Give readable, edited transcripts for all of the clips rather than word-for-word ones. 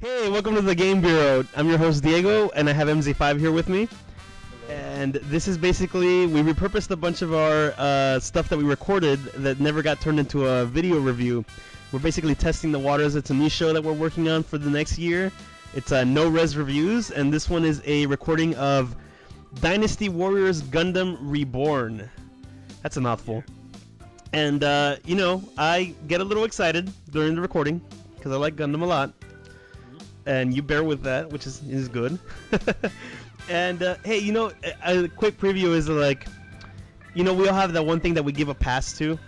Hey, welcome to the Game Bureau. I'm your host Diego, and I have MZ5 here with me. Hello. And this is basically, we repurposed a bunch of our stuff that we recorded that never got turned into a video review. We're basically testing the waters. It's a new show that we're working on for the next year. It's NO-REZ Reviews, and this one is a recording of Dynasty Warriors Gundam Reborn. That's a mouthful. And, I get a little excited during the recording, because I like Gundam a lot. And you bear with that, which is good. And, hey, a quick preview is like, we all have that one thing that we give a pass to.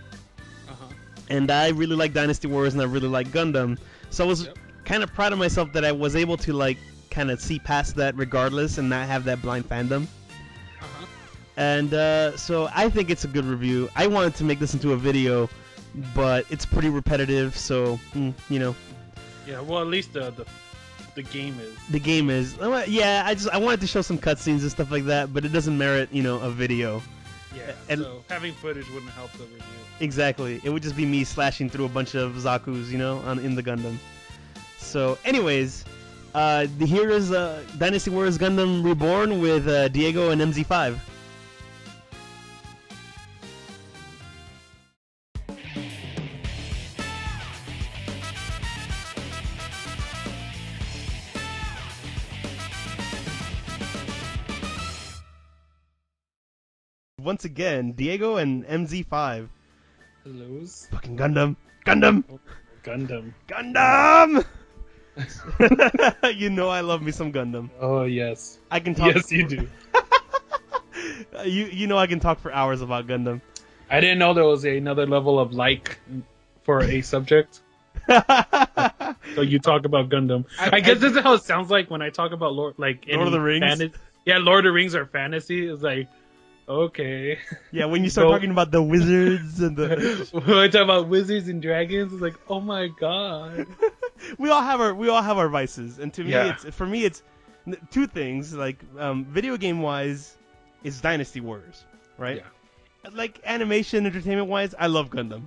Uh-huh. And I really like Dynasty Warriors, and I really like Gundam. So I was kind of proud of myself that I was able to, kind of see past that regardless and not have that blind fandom. Uh-huh. And so I think it's a good review. I wanted to make this into a video, but it's pretty repetitive, so, Yeah, well, at least the game is. The game is. Yeah, I wanted to show some cutscenes and stuff like that, but it doesn't merit, a video. Yeah, And- so having footage wouldn't help the review. Exactly. It would just be me slashing through a bunch of Zakus, in the Gundam. So, anyways, here is Dynasty Warriors Gundam Reborn with Diego and MZ5. Once again, Diego and MZ5. Hellos. Fucking Gundam! Gundam! Gundam. Gundam! I love me some Gundam. Oh, yes. I can talk. Yes, you do. I can talk for hours about Gundam. I didn't know there was another level of like for a subject. So you talk about Gundam. I guess this is how it sounds like when I talk about Lord of the Rings? Yeah, Lord of the Rings or fantasy. It's like, okay. Yeah, when you start talking about the wizards and the When I talk about wizards and dragons, it's like, oh my god. we all have our vices, and to me, Yeah. it's two things. Like video game wise, it's Dynasty Warriors, right? Yeah. Like animation, entertainment wise, I love Gundam.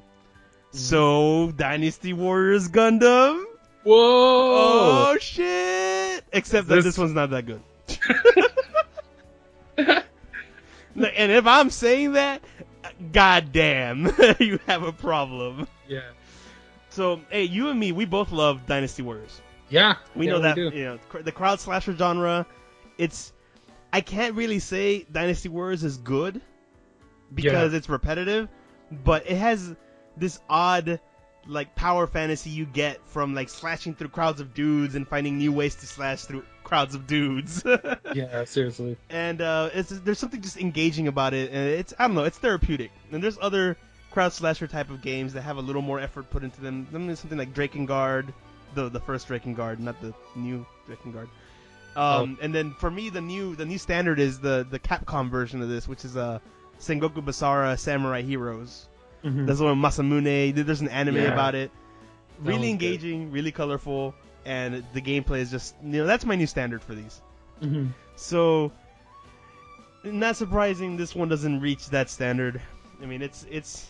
So Dynasty Warriors Gundam. Whoa! Oh shit! Except that this one's not that good. And if I'm saying that, goddamn, you have a problem. Yeah. So, hey, you and me, we both love Dynasty Warriors. Yeah. We yeah, know that, do. the crowd slasher genre, I can't really say Dynasty Warriors is good because it's repetitive, but it has this odd, power fantasy you get from, slashing through crowds of dudes and finding new ways to slash through crowds of dudes. Yeah, seriously. And there's something just engaging about it, and it's therapeutic. And there's other crowd slasher type of games that have a little more effort put into them. Something like Drakengard, the first Drakengard, not the new Drakengard. And then for me, the new standard is the Capcom version of this, which is Sengoku Basara Samurai Heroes. Mm-hmm. That's the one with Masamune. There's an anime about it. That Really one's engaging, really colorful, and the gameplay is just that's my new standard for these. Mm-hmm. So, not surprising, this one doesn't reach that standard. I mean, it's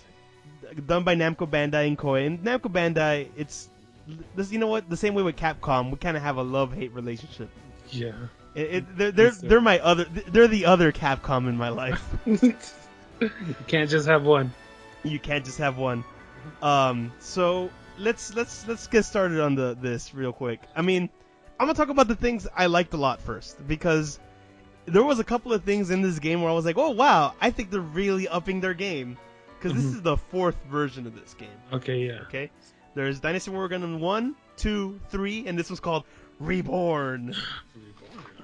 done by Namco Bandai and Koei. And Namco Bandai, it's this. You know what? The same way with Capcom, we kind of have a love-hate relationship. Yeah. They're the other Capcom in my life. You can't just have one. You can't just have one. So let's get started on this real quick. I mean, I'm gonna talk about the things I liked a lot first, because there was a couple of things in this game where I was like, oh wow, I think they're really upping their game, because this is the fourth version of this game. Okay, yeah. Okay, there's Dynasty Warriors Gundam 1, 2, 3, and this was called Reborn.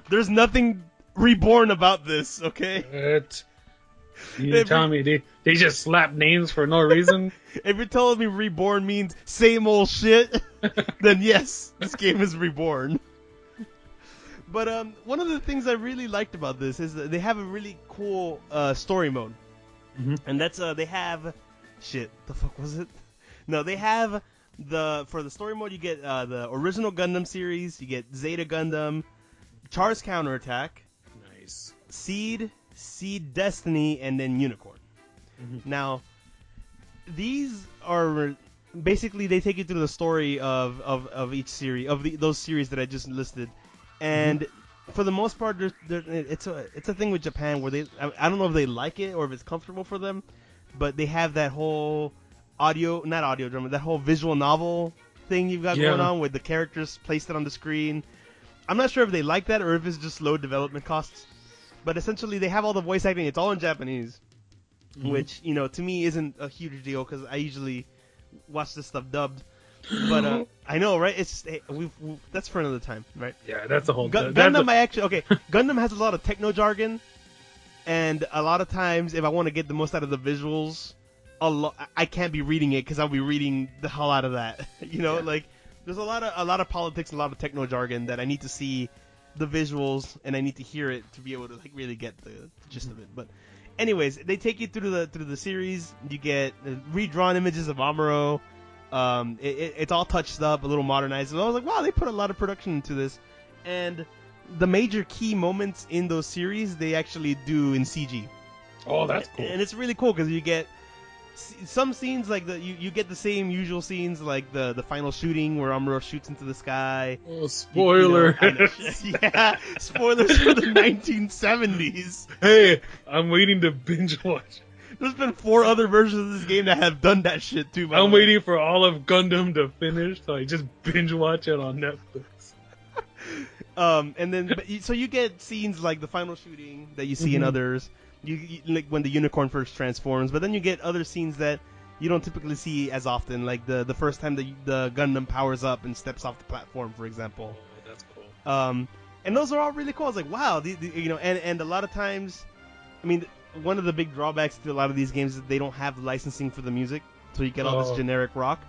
There's nothing reborn about this, okay? What? You telling me they just slap names for no reason? If you're telling me Reborn means same old shit, then yes, this game is Reborn. But one of the things I really liked about this is that they have a really cool story mode. Mm-hmm. And that's they have the fuck was it? No, they have for the story mode you get the original Gundam series, you get Zeta Gundam, Char's Counterattack, Nice. Seed Destiny, and then Unicorn. Mm-hmm. Now, these are basically they take you through the story of each series those series that I just listed, and for the most part, it's a thing with Japan where I don't know if they like it or if it's comfortable for them, but they have that whole not audio drama, that whole visual novel thing you've got going on with the characters placed on the screen. I'm not sure if they like that or if it's just low development costs, but essentially they have all the voice acting. It's all in Japanese, which to me isn't a huge deal because I usually watch this stuff dubbed. But I know, right? It's just, that's for another time, right? Yeah, that's a whole. Gundam, Gundam has a lot of techno jargon, and a lot of times, if I want to get the most out of the visuals, I can't be reading it because I'll be reading the hell out of that. Like there's a lot of politics, and a lot of techno jargon that I need to see the visuals, and I need to hear it to be able to like really get the gist of it. But anyways, they take you through the series. You get redrawn images of Amuro. It's all touched up, a little modernized. And I was like, wow, they put a lot of production into this. And the major key moments in those series, they actually do in CG. Oh, that's cool. And it's really cool because you get some scenes like you get the same usual scenes like the final shooting where Amuro shoots into the sky. Oh, spoiler! Yeah, spoilers for the 1970s. Hey, I'm waiting to binge watch. There's been 4 other versions of this game that have done that shit too. I'm waiting for all of Gundam to finish, so I just binge watch it on Netflix. And then so you get scenes like the final shooting that you see in others. You like when the unicorn first transforms, but then you get other scenes that you don't typically see as often, like the first time the Gundam powers up and steps off the platform, for example. Oh, that's cool. And those are all really cool. I was like, wow, and a lot of times, I mean, one of the big drawbacks to a lot of these games is they don't have licensing for the music, so you get all this generic rock.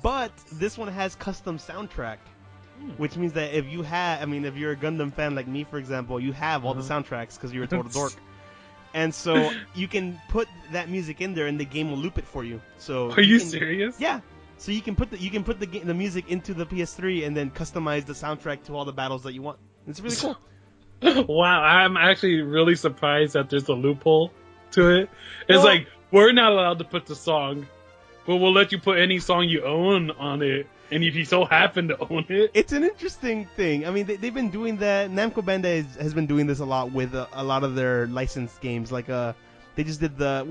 But this one has custom soundtrack, which means that if you're a Gundam fan like me, for example, you have all the soundtracks because you're a total dork. And so you can put that music in there, and the game will loop it for you. So are you serious? Yeah. So you can put the music into the PS3 and then customize the soundtrack to all the battles that you want. It's really cool. Wow, I'm actually really surprised that there's a loophole to it. It's like we're not allowed to put the song, but we'll let you put any song you own on it. And if you so happen to own it, it's an interesting thing. I mean, they've been doing that. Namco Bandai has been doing this a lot with a lot of their licensed games. Like they just did I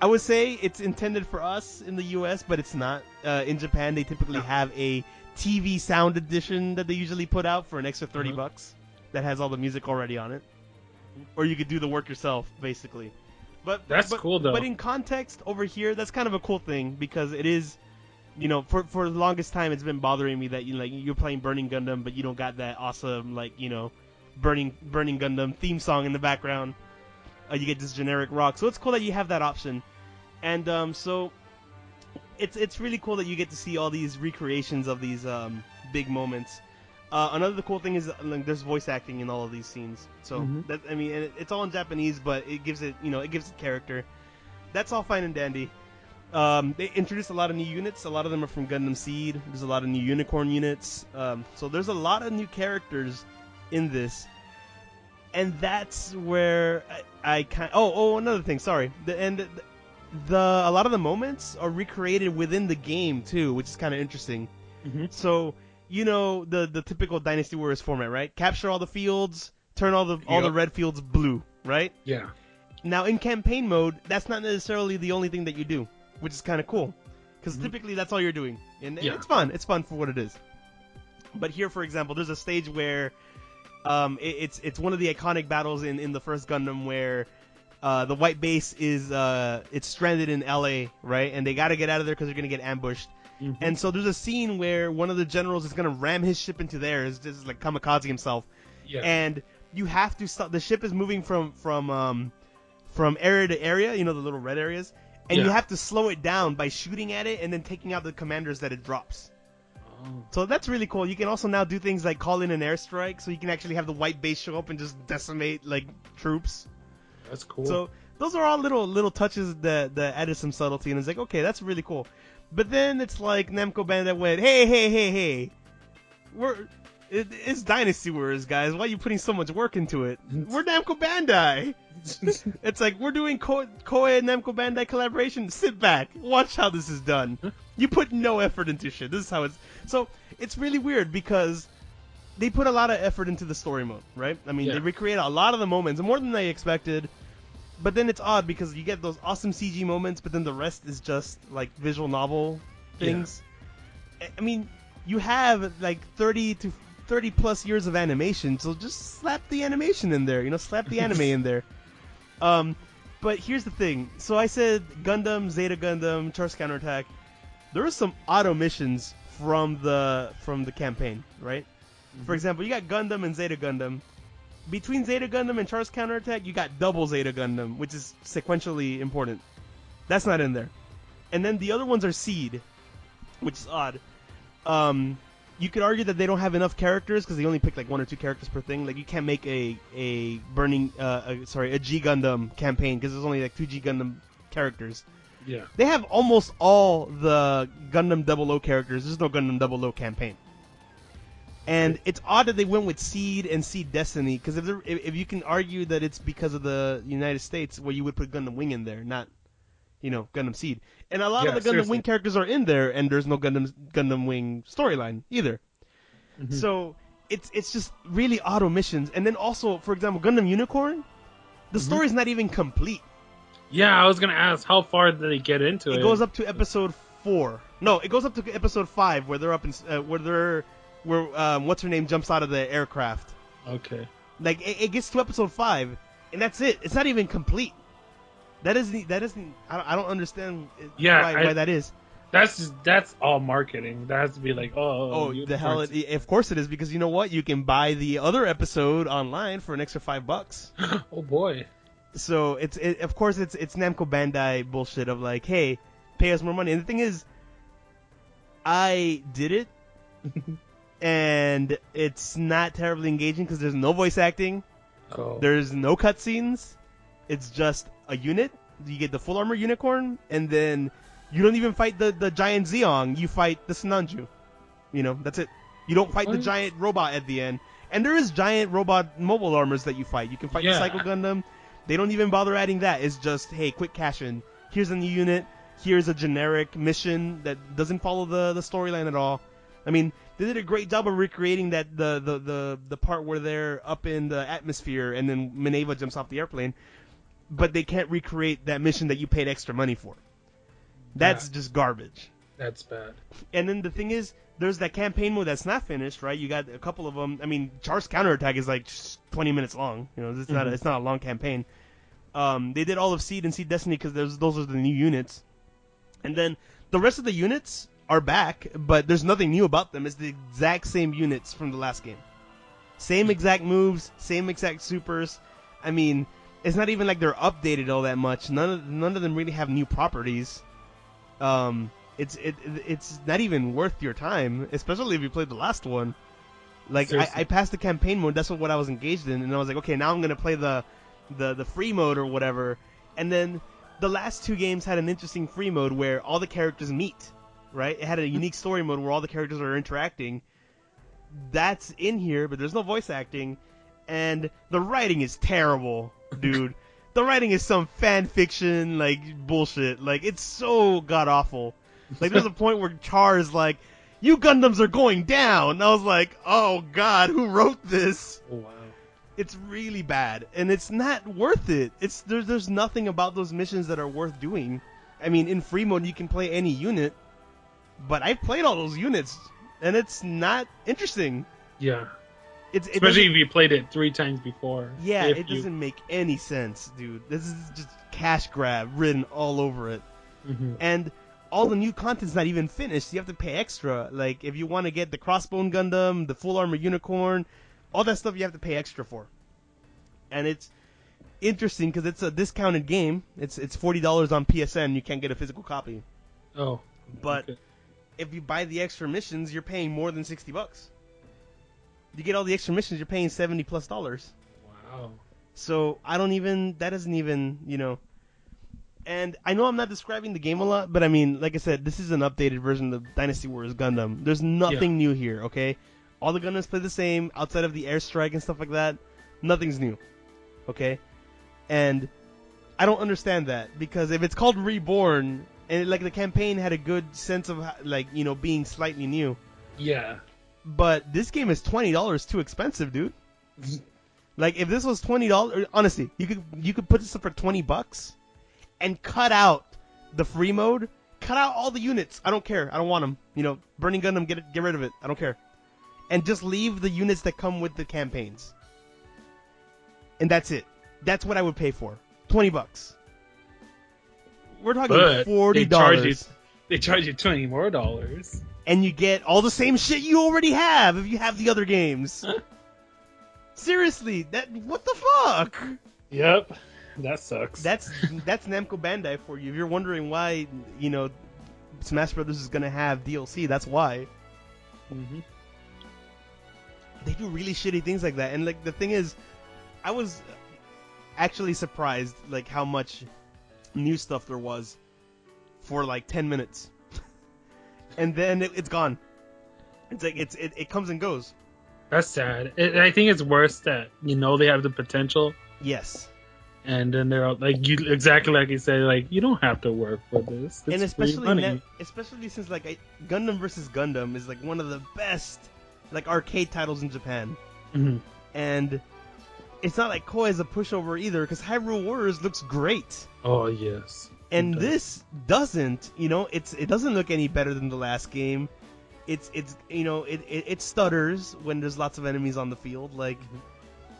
would say it's intended for us in the U.S., but it's not. In Japan, they typically have a TV sound edition that they usually put out for an extra $30 that has all the music already on it. Or you could do the work yourself, basically. But that's cool, though. But in context over here, that's kind of a cool thing because it is. For the longest time, it's been bothering me that you're playing Burning Gundam, but you don't got that awesome Burning Gundam theme song in the background. You get this generic rock, so it's cool that you have that option, and so it's really cool that you get to see all these recreations of these big moments. Another cool thing is there's voice acting in all of these scenes, so it's all in Japanese, but it gives it character. That's all fine and dandy. They introduced a lot of new units. A lot of them are from Gundam Seed. There's a lot of new unicorn units. So there's a lot of new characters in this. And that's where I kind of... Oh, another thing. Sorry. A lot of the moments are recreated within the game, too, which is kind of interesting. So, the typical Dynasty Warriors format, right? Capture all the fields, turn all the red fields blue, right? Yeah. Now, in campaign mode, that's not necessarily the only thing that you do, which is kind of cool, because typically that's all you're doing, and it's fun. It's fun for what it is. But here, for example, there's a stage where it's one of the iconic battles in the first Gundam where the white base is it's stranded in LA, right? And they got to get out of there because they're gonna get ambushed. And so there's a scene where one of the generals is gonna ram his ship into theirs, just like kamikaze himself. Yeah. And you have to stop. The ship is moving from area to area, the little red areas. And you have to slow it down by shooting at it and then taking out the commanders that it drops. Oh. So that's really cool. You can also now do things like call in an airstrike, so you can actually have the white base show up and just decimate troops. That's cool. So those are all little touches that added some subtlety, and it's like, okay, that's really cool. But then it's like Namco Bandai went, hey, It's Dynasty Warriors, guys. Why are you putting so much work into it? We're Namco Bandai. It's like we're doing Koei and Namco Bandai collaboration. Sit back, watch how this is done. You put no effort into shit. This is how it's. So it's really weird because they put a lot of effort into the story mode, right? I mean, they recreate a lot of the moments, more than they expected. But then it's odd because you get those awesome CG moments, but then the rest is just like visual novel things. Yeah. I mean, you have like 30 plus years of animation, so just slap the animation in there, slap the anime in there. But here's the thing. So I said Gundam, Zeta Gundam, Charge Counterattack. There are some auto missions from the campaign, right? Mm-hmm. For example, you got Gundam and Zeta Gundam. Between Zeta Gundam and Charge Counterattack, you got double Zeta Gundam, which is sequentially important. That's not in there. And then the other ones are Seed, which is odd. You could argue that they don't have enough characters because they only pick like 1 or 2 characters per thing. Like you can't make a G Gundam campaign because there's only like 2 G Gundam characters. Yeah. They have almost all the Gundam 00 characters. There's no Gundam 00 campaign. And it's odd that they went with Seed and Seed Destiny because if you can argue that it's because of the United States where you would put Gundam Wing in there, not Gundam Seed. And a lot of the Gundam Wing characters are in there, and there's no Gundam Wing storyline either. Mm-hmm. So it's just really auto missions. And then also, for example, Gundam Unicorn, the story's not even complete. Yeah, I was gonna ask, how far did they get into it? It goes up to episode 4. No, it goes up to episode 5, where they're up in where what's her name jumps out of the aircraft. Okay. Like it gets to episode 5, and that's it. It's not even complete. That isn't. I don't understand. Why that is. That's all marketing. That has to be like, the hell! Of course it is, because you know what? You can buy the other episode online for an extra $5. Oh boy! So of course it's Namco Bandai bullshit of like, hey, pay us more money. And the thing is, I did it, and it's not terribly engaging because there's no voice acting. Oh. There's no cutscenes. It's just a unit. You get the full armor unicorn, and then you don't even fight the giant Zeong. You fight the Sinanju. That's it. You don't fight the giant robot at the end. And there is giant robot mobile armors that you fight. You can fight the Psycho Gundam. They don't even bother adding that. It's just, hey, quick cash in. Here's a new unit. Here's a generic mission that doesn't follow the storyline at all. I mean, they did a great job of recreating that the part where they're up in the atmosphere and then Minerva jumps off the airplane. But they can't recreate that mission that you paid extra money for. That's just garbage. That's bad. And then the thing is, there's that campaign mode that's not finished, right? You got a couple of them. I mean, Charge Counterattack is like 20 minutes long. It's not a long campaign. They did all of Seed and Seed Destiny because those are the new units. And then the rest of the units are back, but there's nothing new about them. It's the exact same units from the last game. Same exact moves, same exact supers. I mean, it's not even like they're updated all that much. None of them really have new properties. It's not even worth your time, especially if you played the last one. Like I passed the campaign mode. That's what I was engaged in, and I was like, okay, now I'm gonna play the free mode or whatever. And then the last 2 games had an interesting free mode where all the characters meet. Right? It had a unique story mode where all the characters are interacting. That's in here, but there's no voice acting, and the writing is terrible. Dude, the writing is some fan fiction like bullshit. Like it's so god awful. Like there's a point where Char is like, "You Gundams are going down." And I was like, "Oh god, who wrote this?" Oh, wow. It's really bad, and it's not worth it. There's nothing about those missions that are worth doing. I mean, in free mode you can play any unit, but I've played all those units, and it's not interesting. Yeah. Especially if you played it 3 times before. Yeah, it doesn't make any sense, dude. This is just cash grab written all over it. Mm-hmm. And all the new content's not even finished. You have to pay extra. Like, if you want to get the Crossbone Gundam, the Full Armor Unicorn, all that stuff you have to pay extra for. And it's interesting because it's a discounted game. It's $40 on PSN. You can't get a physical copy. Oh. But if you buy the extra missions, you're paying more than $60. You get all the extra missions, you're paying $70+. Wow. So that doesn't even, And I know I'm not describing the game a lot, but I mean, like I said, this is an updated version of Dynasty Warriors Gundam. There's nothing new here, okay? All the Gundams play the same outside of the airstrike and stuff like that. Nothing's new. Okay? And I don't understand that, because if it's called Reborn and like the campaign had a good sense of like, you know, being slightly new. Yeah. But this game is $20 too expensive, dude. Like if this was $20, honestly, you could put this up for $20 and cut out the free mode, cut out all the units. I don't care. I don't want them. You know, Burning Gundam, get rid of it. I don't care. And just leave the units that come with the campaigns. And that's it. That's what I would pay for. $20. We're talking But $40. They charge you $20 more. And you get all the same shit you already have if you have the other games. Seriously, what the fuck? Yep. That sucks. That's Namco Bandai for you. If you're wondering why, you know, Smash Brothers is gonna have DLC, that's why. Mm-hmm. They do really shitty things like that, and like the thing is, I was actually surprised like how much new stuff there was for like 10 minutes, and then it's gone. It's like it comes and goes. That's sad. I think it's worse that you know they have the potential. Yes. And then they're like you exactly like you said, like you don't have to work for this. It's and especially especially since like Gundam vs Gundam is like one of the best like arcade titles in Japan, mm-hmm. and it's not like Koei is a pushover either, because Hyrule Warriors looks great. Oh yes. And this doesn't, you know, it doesn't look any better than the last game. It's you know it stutters when there's lots of enemies on the field. Like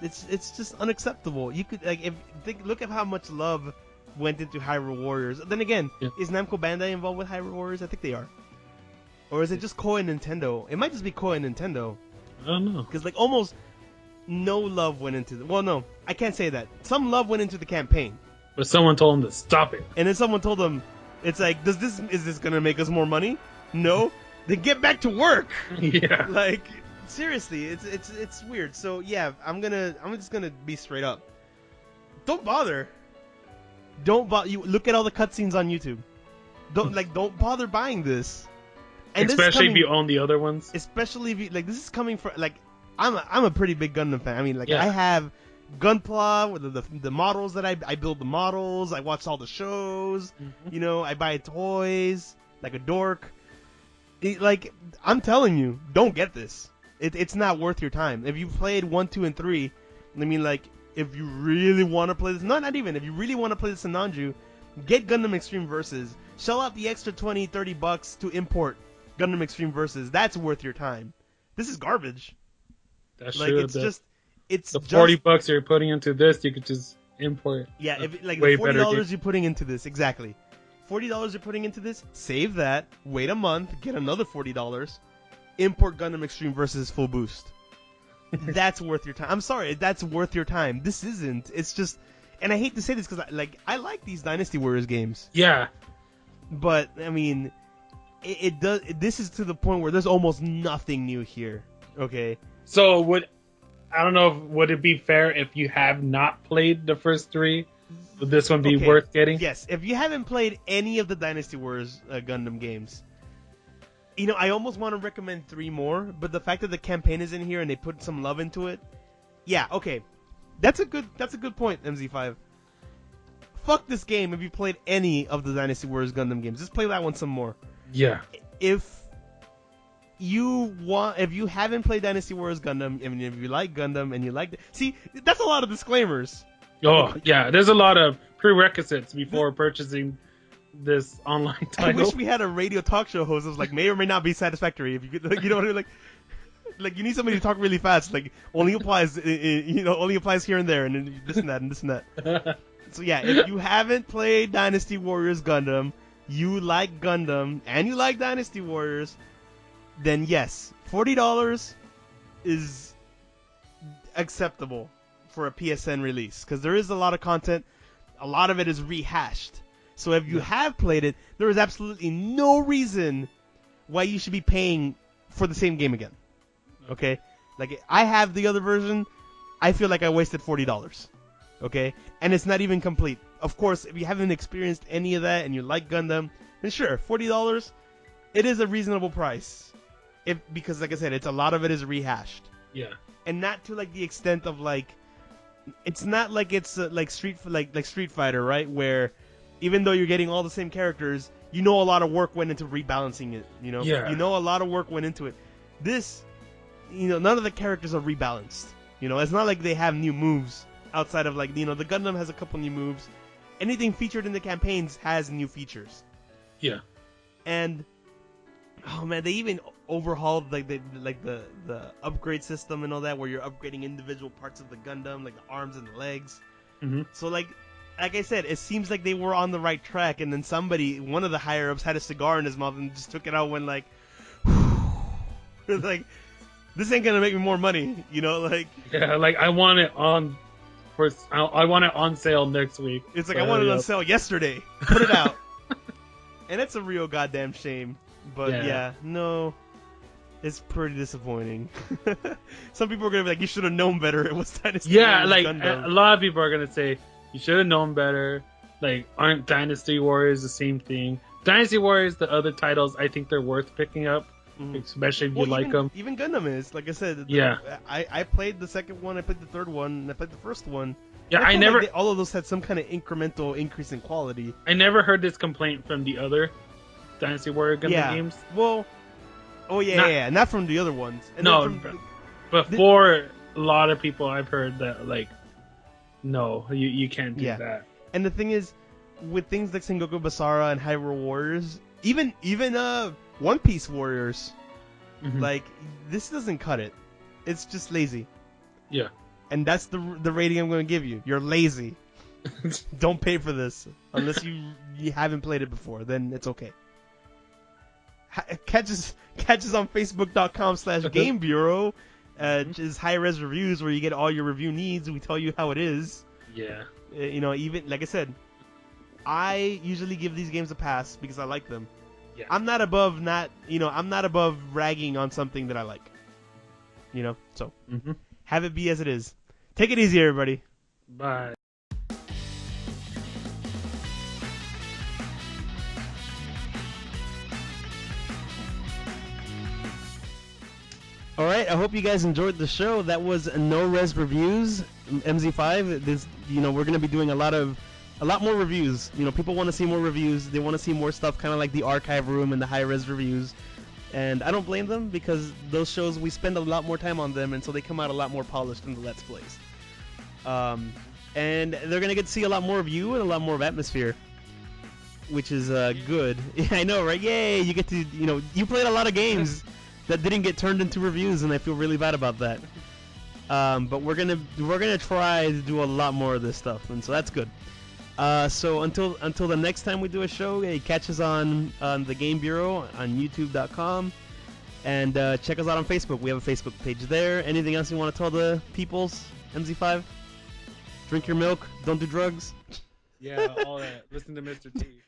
it's just unacceptable. You could like look at how much love went into Hyrule Warriors. Then again, is Namco Bandai involved with Hyrule Warriors? I think they are. Or is it just Koei and Nintendo? It might just be Koei and Nintendo. I don't know. Because like almost no love went into well, no, I can't say that. Some love went into the campaign. But someone told them to stop it. And then someone told them, it's like, is this gonna make us more money? No. Then get back to work. Yeah. Like seriously, it's weird. So yeah, I'm just gonna be straight up. Don't bother. You look at all the cutscenes on YouTube. Don't bother buying this. And especially if you own the other ones. Especially if you like, this is coming from like I'm a pretty big Gundam fan. I mean, like I have Gunpla with the models that I build the models. I watch all the shows. Mm-hmm. You know, I buy toys like a dork. Like I'm telling you, don't get this. It's not worth your time. If you played 1, 2, and 3, I mean, like if you really want to play this, not even if you really want to play this in Nanju, get Gundam Extreme Versus. Shell out the extra $20-$30 to import Gundam Extreme Versus. That's worth your time. This is garbage. That's like true. It's the $40 you're putting into this, you could just import. Yeah, if like the $40 you're putting into this, exactly. $40 you're putting into this, save that, wait a month, get another $40, import Gundam Extreme Versus full boost. That's worth your time. I'm sorry, that's worth your time. This isn't. It's just, and I hate to say this because I like these Dynasty Warriors games. Yeah. But I mean, it does. This is to the point where there's almost nothing new here. Okay. So I don't know, would it be fair if you have not played the first 3? Would this one be worth getting? Yes, if you haven't played any of the Dynasty Warriors Gundam games, you know, I almost want to recommend 3 more, but the fact that the campaign is in here and they put some love into it, yeah, okay. That's a good point, MZ5. Fuck this game if you played any of the Dynasty Warriors Gundam games. Just play that one some more. Yeah. If you haven't played Dynasty Warriors Gundam, I mean, if you like Gundam and you like see, that's a lot of disclaimers. Oh, yeah, there's a lot of prerequisites before purchasing this online title. I wish we had a radio talk show host that was like, may or may not be satisfactory. If you could, like, you know what I mean? Like you need somebody to talk really fast. Like, only applies here and there, and then this and that, and this and that. So yeah, if you haven't played Dynasty Warriors Gundam, you like Gundam, and you like Dynasty Warriors, then yes, $40 is acceptable for a PSN release, because there is a lot of content. A lot of it is rehashed. So if you have played it, there is absolutely no reason why you should be paying for the same game again. Okay? Like, I have the other version. I feel like I wasted $40. Okay? And it's not even complete. Of course, if you haven't experienced any of that and you like Gundam, then sure, $40, it is a reasonable price because like I said, it's a lot of it is rehashed, Yeah. and not to like the extent of like, it's not like it's like Street Fighter, right? Where even though you're getting all the same characters, you know a lot of work went into rebalancing it. You know, Yeah. you know a lot of work went into it. This, you know, none of the characters are rebalanced. You know, it's not like they have new moves outside of like, you know, the Gundam has a couple new moves. Anything featured in the campaigns has new features. Yeah. And oh man, they even overhauled like the upgrade system and all that, where you're upgrading individual parts of the Gundam, like the arms and the legs. Mm-hmm. So like I said, it seems like they were on the right track, and then one of the higher ups had a cigar in his mouth and just took it out when like, like, this ain't gonna make me more money, you know, like. Yeah, like I want it on. I want it on sale next week. It's like I wanted it on sale yesterday. Put it out. And it's a real goddamn shame. But yeah, no, it's pretty disappointing. Some people are gonna be like, you should have known better. It was Dynasty Warriors like Gundam. a lot of people are gonna say you should have known better. Like, aren't Dynasty Warriors the same thing? Dynasty Warriors, the other titles, I think they're worth picking up, especially if you like them. Even Gundam is, like I said. Yeah. I played the second one. I played the third one. And I played the first one. Yeah, I never. Like all of those had some kind of incremental increase in quality. I never heard this complaint from the other Dynasty Warrior Gundam games. Well, not from the other ones. And no, but for a lot of people, I've heard that like, no, you can't do that. And the thing is, with things like Sengoku Basara and Hyrule Warriors, even One Piece Warriors, like this doesn't cut it. It's just lazy. Yeah. And that's the rating I'm going to give you. You're lazy. Don't pay for this unless you haven't played it before. Then it's okay. Catch us on Facebook.com/Game Bureau. Just high-res reviews where you get all your review needs. We tell you how it is. Yeah. You know, even like I said, I usually give these games a pass because I like them. Yeah. I'm not above ragging on something that I like. You know, so have it be as it is. Take it easy, everybody. Bye. All right, I hope you guys enjoyed the show. That was NO-REZ Reviews, MZ5. This, you know, we're gonna be doing a lot more reviews. You know, people want to see more reviews. They want to see more stuff, kind of like the archive room and the high-res reviews. And I don't blame them, because those shows, we spend a lot more time on them, and so they come out a lot more polished than the Let's Plays. And they're gonna get to see a lot more of you and a lot more of atmosphere, which is good. Yeah, I know, right? Yay! You get to, you know, you played a lot of games that didn't get turned into reviews, and I feel really bad about that. But we're gonna try to do a lot more of this stuff, and so that's good. So until the next time we do a show, catch us on the Game Bureau on YouTube.com, and check us out on Facebook. We have a Facebook page there. Anything else you want to tell the peoples, MZ5? Drink your milk. Don't do drugs. Yeah, all that. Listen to Mr. T.